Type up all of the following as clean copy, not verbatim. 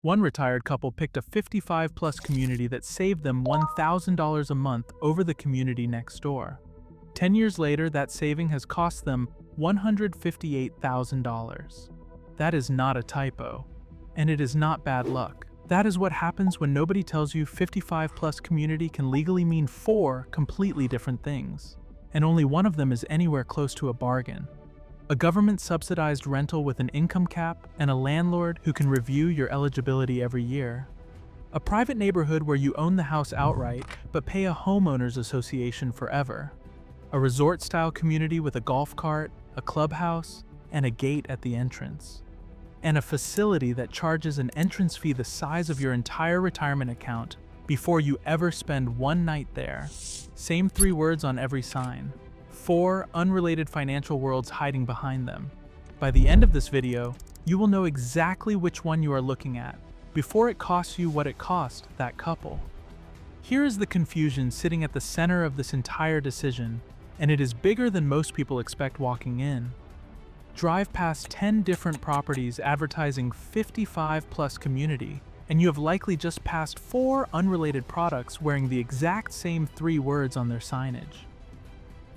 One retired couple picked a 55-plus community that saved them $1,000 a month over the community next door. 10 years later, that saving has cost them $158,000. That is not a typo, and it is not bad luck. That is what happens when nobody tells you 55-plus community can legally mean 4 completely different things, and only one of them is anywhere close to a bargain. A government-subsidized rental with an income cap and a landlord who can review your eligibility every year. A private neighborhood where you own the house outright but pay a homeowners association forever. A resort-style community with a golf cart, a clubhouse, and a gate at the entrance. And a facility that charges an entrance fee the size of your entire retirement account before you ever spend one night there. Same 3 words on every sign. 4 unrelated financial worlds hiding behind them. By the end of this video, you will know exactly which one you are looking at before it costs you what it cost that couple. Here is the confusion sitting at the center of this entire decision, and it is bigger than most people expect walking in. Drive past 10 different properties advertising 55-plus community, and you have likely just passed 4 unrelated products wearing the exact same 3 words on their signage.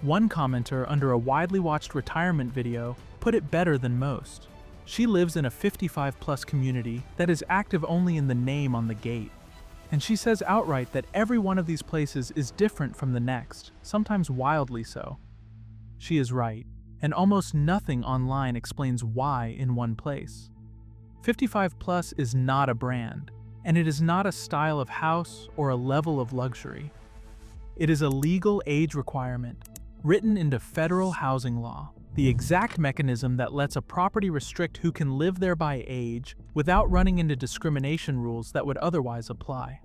One commenter under a widely watched retirement video put it better than most. She lives in a 55-plus community that is active only in the name on the gate. And she says outright that every one of these places is different from the next, sometimes wildly so. She is right, and almost nothing online explains why in one place. 55-plus is not a brand, and it is not a style of house or a level of luxury. It is a legal age requirement, written into federal housing law, the exact mechanism that lets a property restrict who can live there by age without running into discrimination rules that would otherwise apply.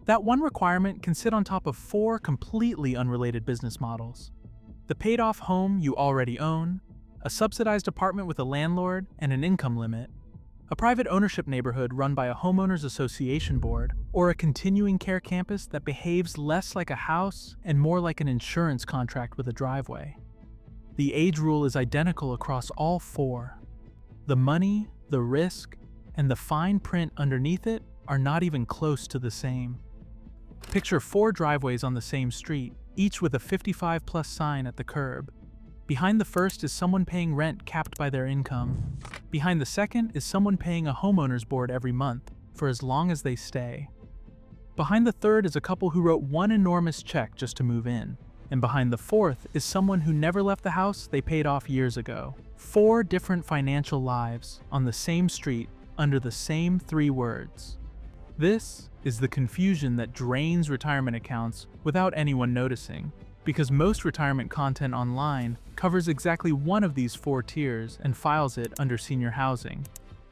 That one requirement can sit on top of 4 completely unrelated business models. The paid-off home you already own, a subsidized apartment with a landlord and an income limit, a private ownership neighborhood run by a homeowners association board, or a continuing care campus that behaves less like a house and more like an insurance contract with a driveway. The age rule is identical across all 4. The money, the risk, and the fine print underneath it are not even close to the same. Picture 4 driveways on the same street, each with a 55-plus sign at the curb. Behind the first is someone paying rent capped by their income. Behind the second is someone paying a homeowner's board every month, for as long as they stay. Behind the third is a couple who wrote one enormous check just to move in. And behind the fourth is someone who never left the house they paid off years ago. 4 different financial lives on the same street under the same 3 words. This is the confusion that drains retirement accounts without anyone noticing, because most retirement content online covers exactly one of these 4 tiers and files it under senior housing,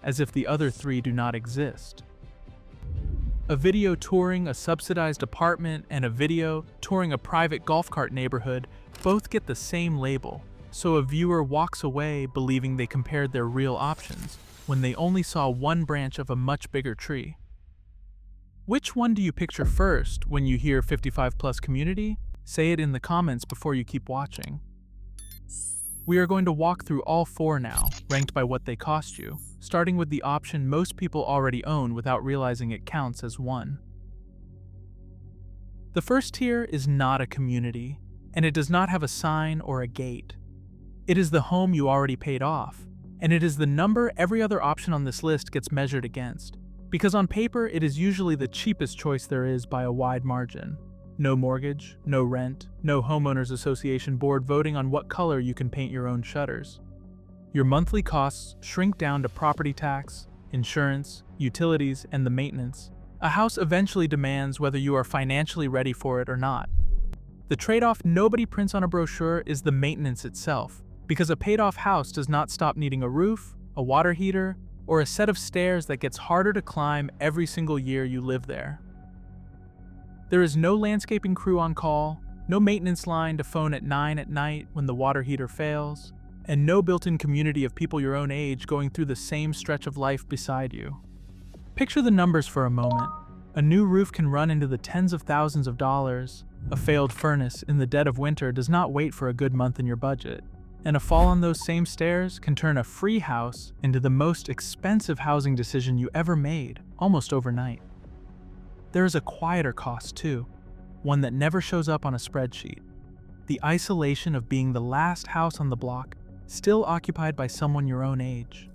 as if the other 3 do not exist. A video touring a subsidized apartment and a video touring a private golf cart neighborhood both get the same label, so a viewer walks away believing they compared their real options when they only saw one branch of a much bigger tree. Which one do you picture first when you hear 55-plus community? Say it in the comments before you keep watching. We are going to walk through all 4 now, ranked by what they cost you, starting with the option most people already own without realizing it counts as one. The first tier is not a community, and it does not have a sign or a gate. It is the home you already paid off, and it is the number every other option on this list gets measured against, because on paper it is usually the cheapest choice there is by a wide margin. No mortgage, no rent, no homeowners association board voting on what color you can paint your own shutters. Your monthly costs shrink down to property tax, insurance, utilities, and the maintenance. A house eventually demands whether you are financially ready for it or not. The trade-off nobody prints on a brochure is the maintenance itself, because a paid-off house does not stop needing a roof, a water heater, or a set of stairs that gets harder to climb every single year you live there. There is no landscaping crew on call, no maintenance line to phone at 9 at night when the water heater fails, and no built-in community of people your own age going through the same stretch of life beside you. Picture the numbers for a moment. A new roof can run into the tens of thousands of dollars. A failed furnace in the dead of winter does not wait for a good month in your budget. And a fall on those same stairs can turn a free house into the most expensive housing decision you ever made, almost overnight. There is a quieter cost too, one that never shows up on a spreadsheet. The isolation of being the last house on the block, still occupied by someone your own age.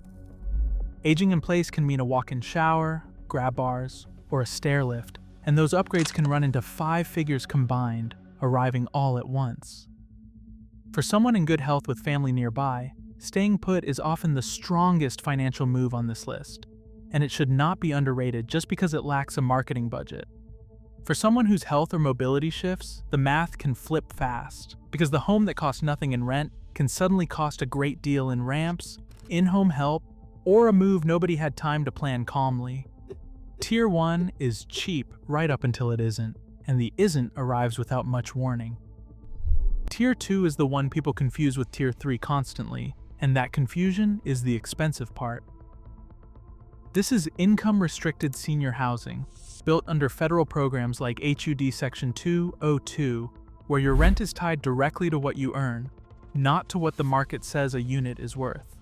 Aging in place can mean a walk-in shower, grab bars, or a stair lift, and those upgrades can run into 5 figures combined, arriving all at once. For someone in good health with family nearby, staying put is often the strongest financial move on this list, and it should not be underrated just because it lacks a marketing budget. For someone whose health or mobility shifts, the math can flip fast, because the home that costs nothing in rent can suddenly cost a great deal in ramps, in-home help, or a move nobody had time to plan calmly. Tier 1 is cheap right up until it isn't, and the isn't arrives without much warning. Tier 2 is the one people confuse with Tier 3 constantly, and that confusion is the expensive part. This is income-restricted senior housing, built under federal programs like HUD Section 202, where your rent is tied directly to what you earn, not to what the market says a unit is worth.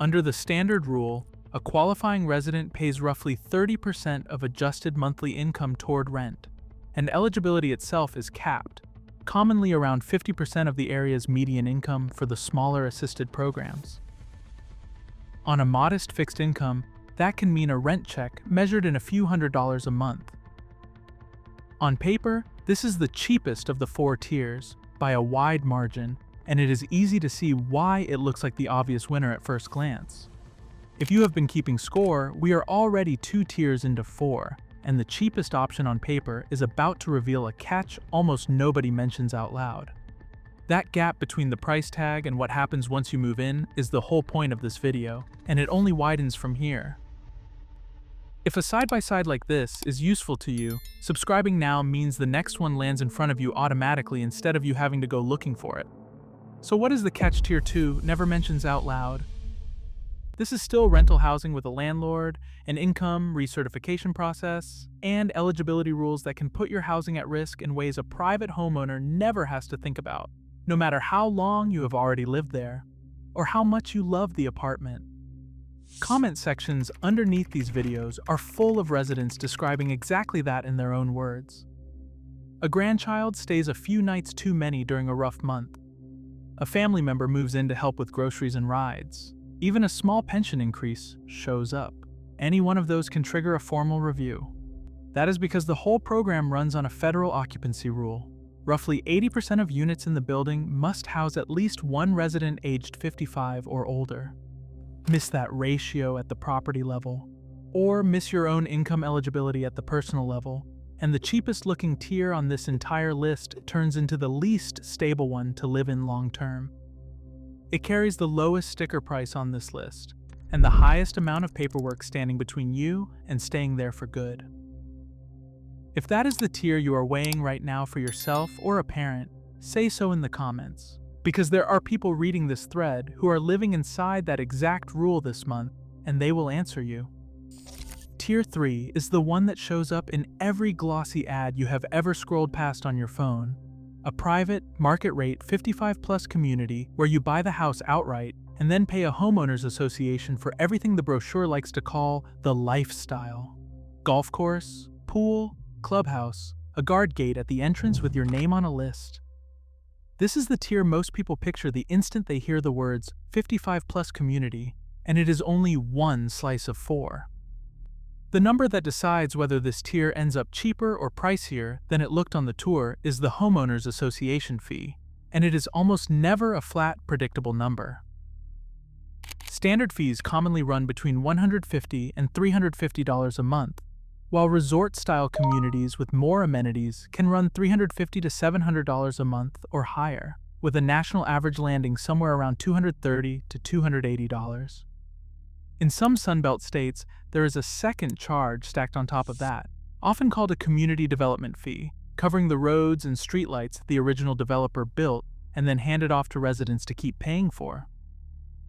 Under the standard rule, a qualifying resident pays roughly 30% of adjusted monthly income toward rent, and eligibility itself is capped, commonly around 50% of the area's median income for the smaller assisted programs. On a modest fixed income, that can mean a rent check measured in a few $100s a month. On paper, this is the cheapest of the 4 tiers, by a wide margin, and it is easy to see why it looks like the obvious winner at first glance. If you have been keeping score, we are already 2 tiers into 4, and the cheapest option on paper is about to reveal a catch almost nobody mentions out loud. That gap between the price tag and what happens once you move in is the whole point of this video, and it only widens from here. If a side-by-side like this is useful to you, subscribing now means the next one lands in front of you automatically instead of you having to go looking for it. So what is the catch Tier 2 never mentions out loud? This is still rental housing with a landlord, an income recertification process, and eligibility rules that can put your housing at risk in ways a private homeowner never has to think about, no matter how long you have already lived there, or how much you love the apartment. Comment sections underneath these videos are full of residents describing exactly that in their own words. A grandchild stays a few nights too many during a rough month. A family member moves in to help with groceries and rides. Even a small pension increase shows up. Any one of those can trigger a formal review. That is because the whole program runs on a federal occupancy rule. Roughly 80% of units in the building must house at least one resident aged 55 or older. Miss that ratio at the property level, or miss your own income eligibility at the personal level, and the cheapest looking tier on this entire list turns into the least stable one to live in long term. It carries the lowest sticker price on this list, and the highest amount of paperwork standing between you and staying there for good. If that is the tier you are weighing right now for yourself or a parent, say so in the comments, because there are people reading this thread who are living inside that exact rule this month, and they will answer you. Tier 3 is the one that shows up in every glossy ad you have ever scrolled past on your phone. A private, market-rate 55-plus community where you buy the house outright and then pay a homeowners association for everything the brochure likes to call the lifestyle. Golf course, pool, clubhouse, a guard gate at the entrance with your name on a list. This is the tier most people picture the instant they hear the words 55-plus community, and it is only one slice of 4. The number that decides whether this tier ends up cheaper or pricier than it looked on the tour is the homeowners association fee, and it is almost never a flat, predictable number. Standard fees commonly run between $150 and $350 a month, while resort-style communities with more amenities can run $350 to $700 a month or higher, with a national average landing somewhere around $230 to $280. In some Sunbelt states, there is a second charge stacked on top of that, often called a community development fee, covering the roads and streetlights the original developer built and then handed off to residents to keep paying for.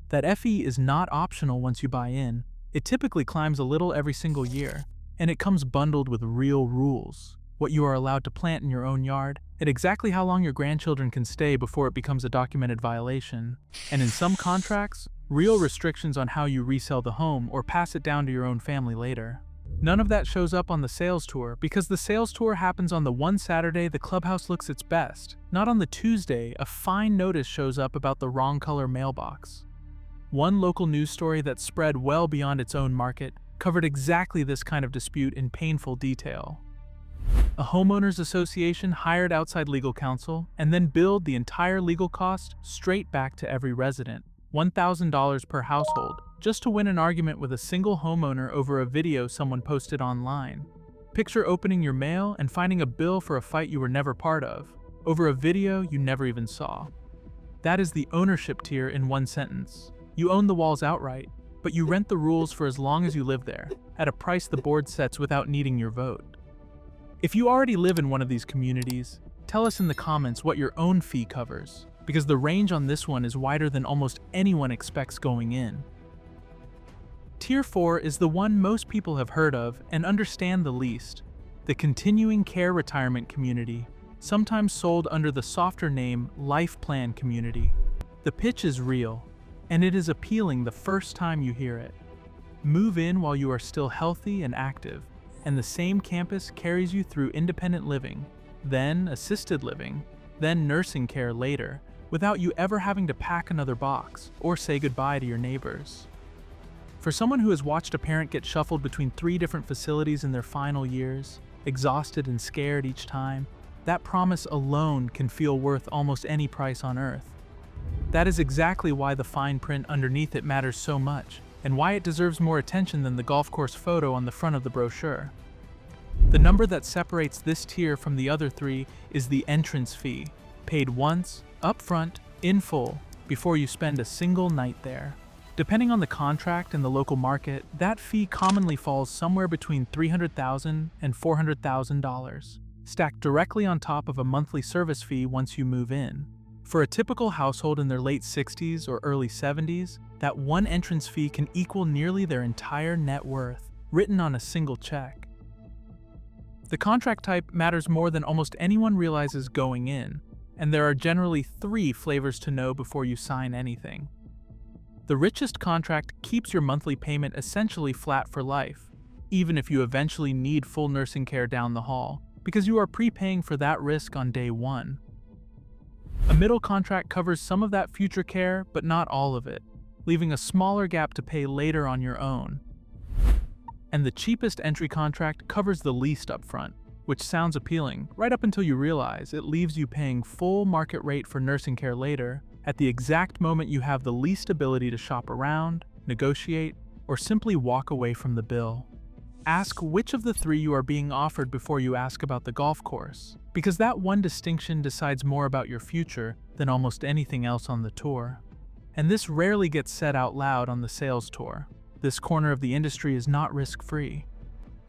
That fee is not optional once you buy in. It typically climbs a little every single year, and it comes bundled with real rules. what you are allowed to plant in your own yard, and exactly how long your grandchildren can stay before it becomes a documented violation. And in some contracts, real restrictions on how you resell the home or pass it down to your own family later. None of that shows up on the sales tour because the sales tour happens on the one Saturday the clubhouse looks its best, not on the Tuesday a fine notice shows up about the wrong color mailbox. One local news story that spread well beyond its own market covered exactly this kind of dispute in painful detail. A homeowners association hired outside legal counsel and then billed the entire legal cost straight back to every resident, $1,000 per household, just to win an argument with a single homeowner over a video someone posted online. Picture opening your mail and finding a bill for a fight you were never part of, over a video you never even saw. That is the ownership tier in one sentence. You own the walls outright, but you rent the rules for as long as you live there, at a price the board sets without needing your vote. If you already live in one of these communities, tell us in the comments what your own fee covers, because the range on this one is wider than almost anyone expects going in. Tier 4 is the one most people have heard of and understand the least, the continuing care retirement community, sometimes sold under the softer name Life Plan Community. The pitch is real, and it is appealing the first time you hear it. Move in while you are still healthy and active, and the same campus carries you through independent living, then assisted living, then nursing care later, without you ever having to pack another box or say goodbye to your neighbors. For someone who has watched a parent get shuffled between 3 different facilities in their final years, exhausted and scared each time, that promise alone can feel worth almost any price on earth. That is exactly why the fine print underneath it matters so much, and why it deserves more attention than the golf course photo on the front of the brochure. The number that separates this tier from the other 3 is the entrance fee, paid once, upfront, in full, before you spend a single night there. Depending on the contract and the local market, that fee commonly falls somewhere between $300,000 and $400,000, stacked directly on top of a monthly service fee once you move in. For a typical household in their late 60s or early 70s, that one entrance fee can equal nearly their entire net worth, written on a single check. The contract type matters more than almost anyone realizes going in, and there are generally 3 flavors to know before you sign anything. The richest contract keeps your monthly payment essentially flat for life, even if you eventually need full nursing care down the hall, because you are prepaying for that risk on day 1. A middle contract covers some of that future care, but not all of it, leaving a smaller gap to pay later on your own. And the cheapest entry contract covers the least upfront, which sounds appealing, right up until you realize it leaves you paying full market rate for nursing care later, at the exact moment you have the least ability to shop around, negotiate, or simply walk away from the bill. Ask which of the 3 you are being offered before you ask about the golf course, because that one distinction decides more about your future than almost anything else on the tour. And this rarely gets said out loud on the sales tour. This corner of the industry is not risk-free.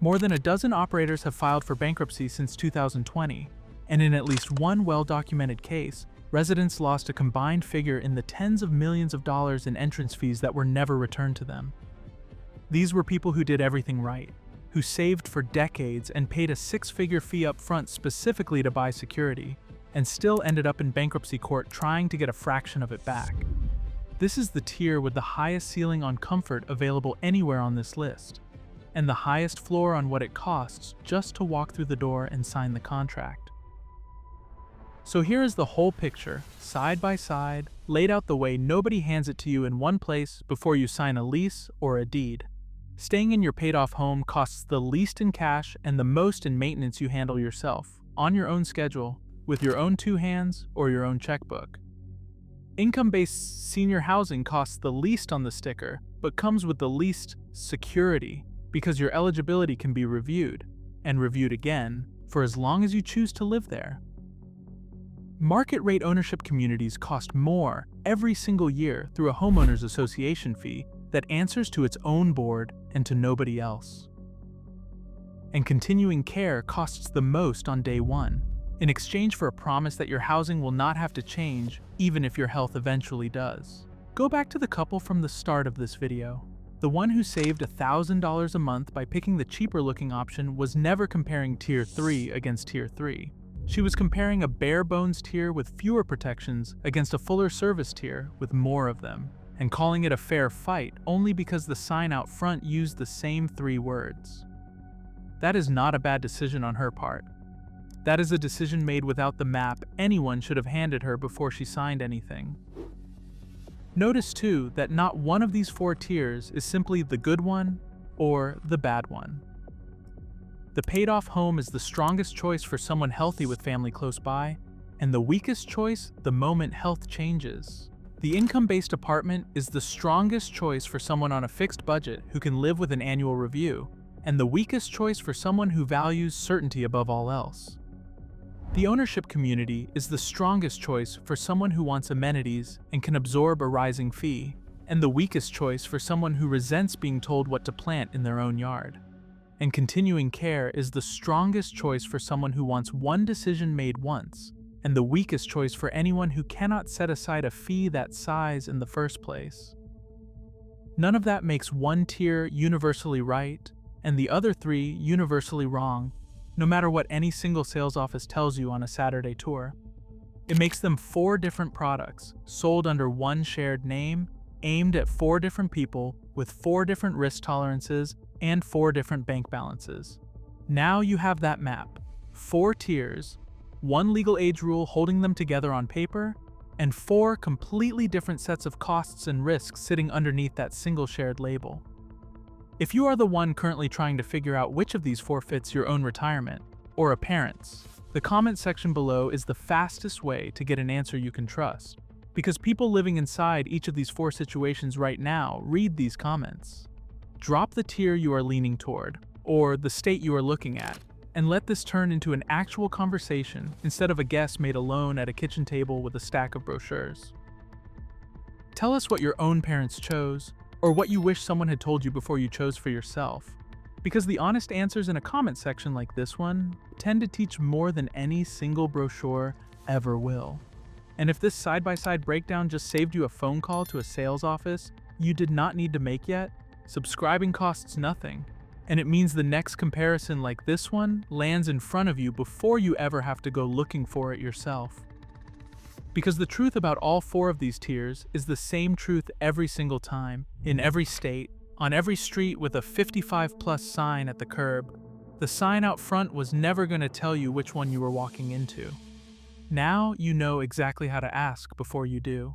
More than a dozen operators have filed for bankruptcy since 2020, and in at least one well-documented case, residents lost a combined figure in the tens of millions of dollars in entrance fees that were never returned to them. These were people who did everything right, who saved for decades and paid a 6-figure fee up front specifically to buy security, and still ended up in bankruptcy court trying to get a fraction of it back. This is the tier with the highest ceiling on comfort available anywhere on this list, and the highest floor on what it costs just to walk through the door and sign the contract. So here is the whole picture, side by side, laid out the way nobody hands it to you in one place before you sign a lease or a deed. Staying in your paid-off home costs the least in cash and the most in maintenance you handle yourself, on your own schedule, with your own 2 hands or your own checkbook. Income-based senior housing costs the least on the sticker, but comes with the least security, because your eligibility can be reviewed, and reviewed again, for as long as you choose to live there. Market rate ownership communities cost more every single year through a homeowners association fee that answers to its own board and to nobody else. And continuing care costs the most on day 1, in exchange for a promise that your housing will not have to change even if your health eventually does. Go back to the couple from the start of this video. The one who saved $1,000 a month by picking the cheaper looking option was never comparing Tier 3 against Tier 3. She was comparing a bare bones tier with fewer protections against a fuller service tier with more of them, and calling it a fair fight only because the sign out front used the same 3 words. That is not a bad decision on her part. That is a decision made without the map anyone should have handed her before she signed anything. Notice too that not one of these 4 tiers is simply the good one or the bad one. The paid-off home is the strongest choice for someone healthy with family close by, and the weakest choice the moment health changes. The income-based apartment is the strongest choice for someone on a fixed budget who can live with an annual review, and the weakest choice for someone who values certainty above all else. The ownership community is the strongest choice for someone who wants amenities and can absorb a rising fee, and the weakest choice for someone who resents being told what to plant in their own yard. And continuing care is the strongest choice for someone who wants one decision made once, and the weakest choice for anyone who cannot set aside a fee that size in the first place. None of that makes one tier universally right and the other 3 universally wrong, no matter what any single sales office tells you on a Saturday tour. It makes them 4 different products, sold under one shared name, aimed at 4 different people with 4 different risk tolerances and 4 different bank balances. Now you have that map. 4 tiers, 1 legal age rule holding them together on paper, and 4 completely different sets of costs and risks sitting underneath that single shared label. If you are the one currently trying to figure out which of these 4 fits your own retirement, or a parent's, the comment section below is the fastest way to get an answer you can trust, because people living inside each of these 4 situations right now read these comments. Drop the tier you are leaning toward, or the state you are looking at, and let this turn into an actual conversation instead of a guess made alone at a kitchen table with a stack of brochures. Tell us what your own parents chose, or what you wish someone had told you before you chose for yourself, because the honest answers in a comment section like this one tend to teach more than any single brochure ever will. And if this side-by-side breakdown just saved you a phone call to a sales office you did not need to make yet, subscribing costs nothing, and it means the next comparison like this one lands in front of you before you ever have to go looking for it yourself. Because the truth about all 4 of these tiers is the same truth every single time, in every state, on every street with a 55+ sign at the curb. The sign out front was never going to tell you which one you were walking into. Now you know exactly how to ask before you do.